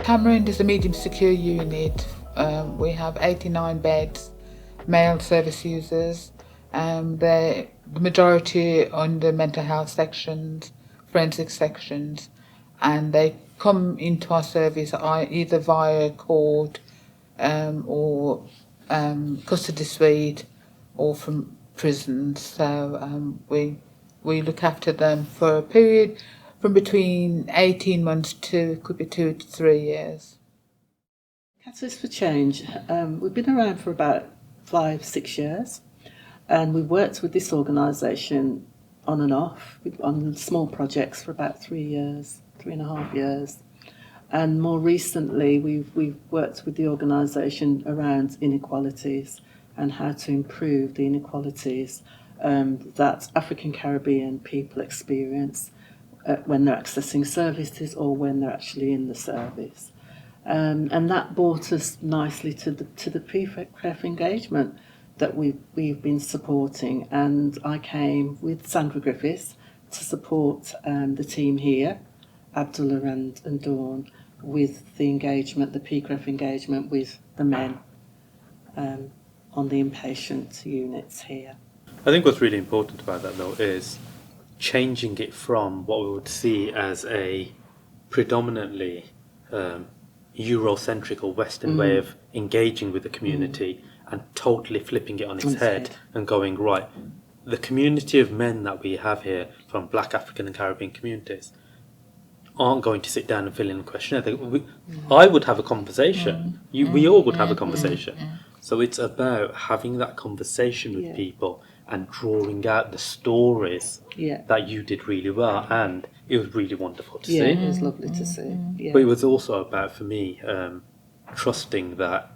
Tamarind is a medium secure unit. We have 89 beds, male service users. The majority under mental health sections, forensic sections, and they come into our service either via court or custody suite or from prisons. So we look after them for a period from between 18 months to could be 2 to 3 years. Catalyst for Change. We've been around for about 5-6 years, and we've worked with this organisation on and off on small projects for about 3.5 years. And more recently, we've worked with the organisation around inequalities and how to improve the inequalities that African Caribbean people experience when they're accessing services or when they're actually in the service. And that brought us nicely to the PCREF engagement that we've been supporting. And I came with Sandra Griffiths to support the team here, Abdullah and Dawn, with the engagement, the PCREF engagement with the men on the inpatient units here. I think what's really important about that though is changing it from what we would see as a predominantly Eurocentric or Western way of engaging with the community and totally flipping it on its head and going, right, the community of men that we have here from Black, African and Caribbean communities aren't going to sit down and fill in a questionnaire. I would have a conversation. We all would have a conversation. So it's about having that conversation with people and drawing out the stories that you did really well, and it was really wonderful to see. Yeah, it was lovely to see. Yeah. But it was also about, for me, trusting that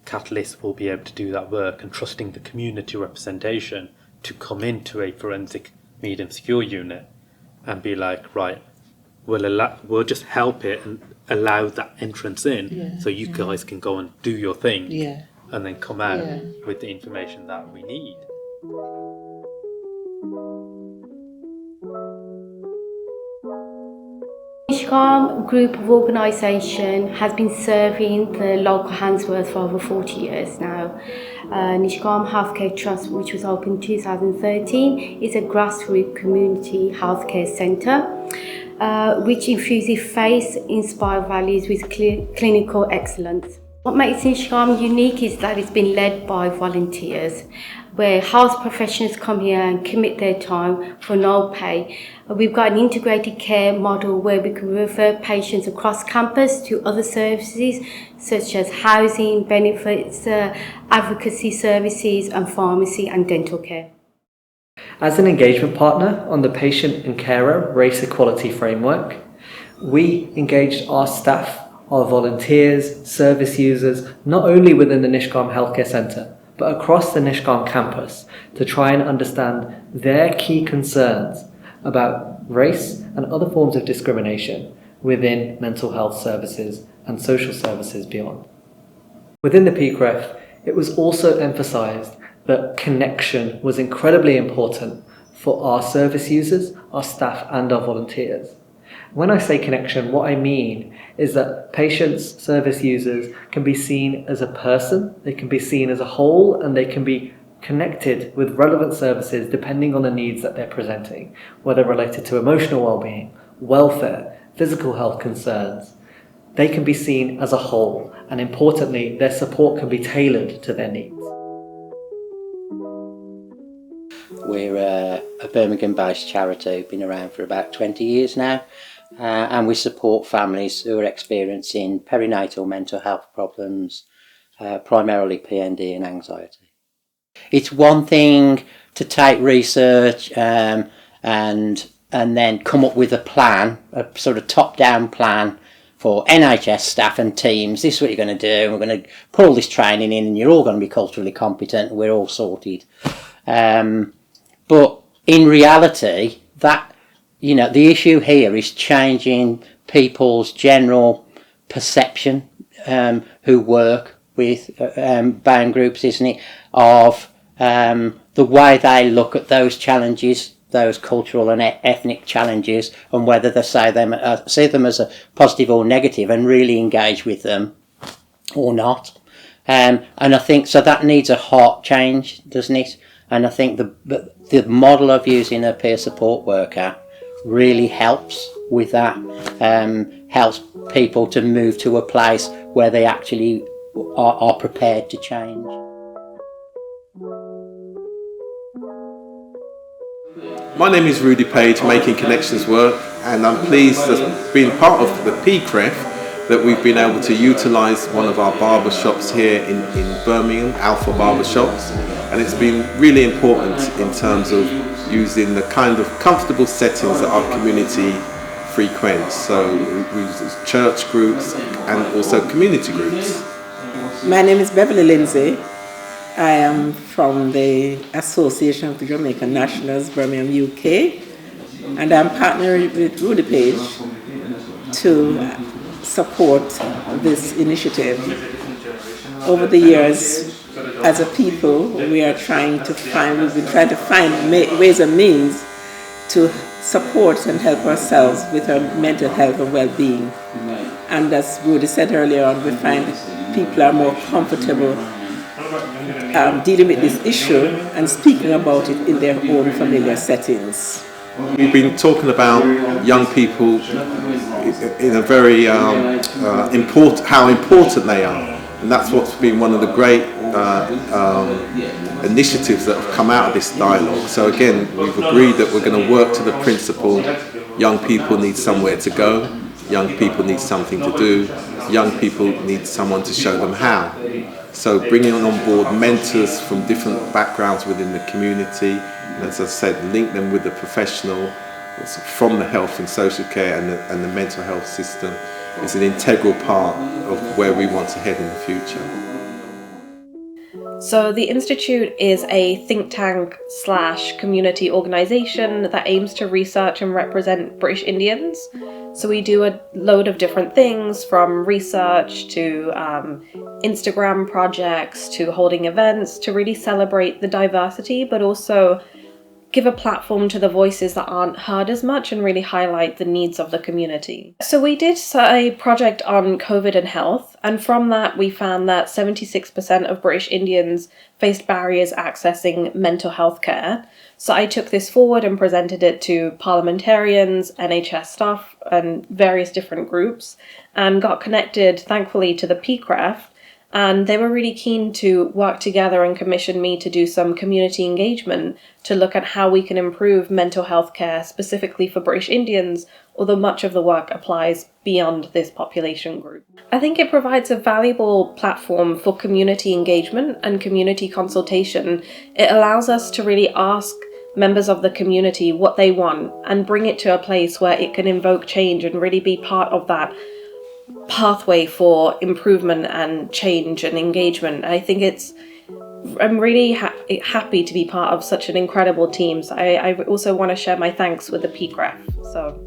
Catalyst will be able to do that work and trusting the community representation to come into a forensic medium secure unit and be like, right, we'll just help it and allow that entrance in so you guys can go and do your thing and then come out with the information that we need. Nishcom group of organisation has been serving the local Handsworth for over 40 years now. Nishcom Healthcare Trust, which was opened in 2013, is a grassroots community healthcare centre which infuses faith-inspired values with clinical excellence. What makes Nishcom unique is that it's been led by volunteers, where health professionals come here and commit their time for no pay. We've got an integrated care model where we can refer patients across campus to other services such as housing, benefits, advocacy services and pharmacy and dental care. As an engagement partner on the Patient and Carer Race Equality Framework, we engaged our staff, our volunteers, service users, not only within the Nishcom Healthcare Centre, but across the Nishcom campus to try and understand their key concerns about race and other forms of discrimination within mental health services and social services beyond. Within the PCREF, it was also emphasised that connection was incredibly important for our service users, our staff and our volunteers. When I say connection, what I mean is that patients, service users can be seen as a person, they can be seen as a whole, and they can be connected with relevant services depending on the needs that they're presenting, whether related to emotional well-being, welfare, physical health concerns, they can be seen as a whole, and importantly, their support can be tailored to their needs. We're a Birmingham-based charity, been around for about 20 years now, and we support families who are experiencing perinatal mental health problems, primarily PND and anxiety. It's one thing to take research and then come up with a plan, a sort of top-down plan for NHS staff and teams. This is what you're going to do, and we're going to put all this training in, and you're all going to be culturally competent, and we're all sorted. But in reality, that, you know, the issue here is changing people's general perception who work with BAME groups, isn't it, of the way they look at those challenges, those cultural and ethnic challenges, and whether they see them as a positive or negative and really engage with them or not. And I think so that needs a heart change, doesn't it? And I think the model of using a peer support worker really helps with that, helps people to move to a place where they actually are prepared to change. My name is Rudi Page, Making Connections Work, and I'm pleased as being part of the PCREF that we've been able to utilise one of our barber shops here in Birmingham, Alpha Barber Shops, and it's been really important in terms of using the kind of comfortable settings that our community frequents. So we use church groups and also community groups. My name is Beverly Lindsay. I am from the Association of the Jamaican Nationals, Birmingham, UK, and I'm partnering with Rudi Page to support this initiative. Over the years, as a people, we've been trying to find ways and means to support and help ourselves with our mental health and well-being. And as Rudi said earlier on, we find people are more comfortable dealing with this issue and speaking about it in their own familiar settings. We've been talking about young people in a very how important they are, and that's what's been one of the great initiatives that have come out of this dialogue. So again, we've agreed that we're going to work to the principle: young people need somewhere to go, young people need something to do, young people need someone to show them how. So bringing on board mentors from different backgrounds within the community, and as I said, link them with the professional from the health and social care and the mental health system is an integral part of where we want to head in the future. So the Institute is a think tank / community organisation that aims to research and represent British Indians. So we do a load of different things, from research to Instagram projects to holding events to really celebrate the diversity, but also give a platform to the voices that aren't heard as much and really highlight the needs of the community. So we did a project on COVID and health, and from that we found that 76% of British Indians faced barriers accessing mental health care. So I took this forward and presented it to parliamentarians, NHS staff and various different groups, and got connected, thankfully, to the PCREF. And they were really keen to work together and commission me to do some community engagement to look at how we can improve mental health care specifically for British Indians, although much of the work applies beyond this population group. I think it provides a valuable platform for community engagement and community consultation. It allows us to really ask members of the community what they want and bring it to a place where it can invoke change and really be part of that pathway for improvement and change and engagement. I think I'm really happy to be part of such an incredible team. So I also want to share my thanks with the PCREF. So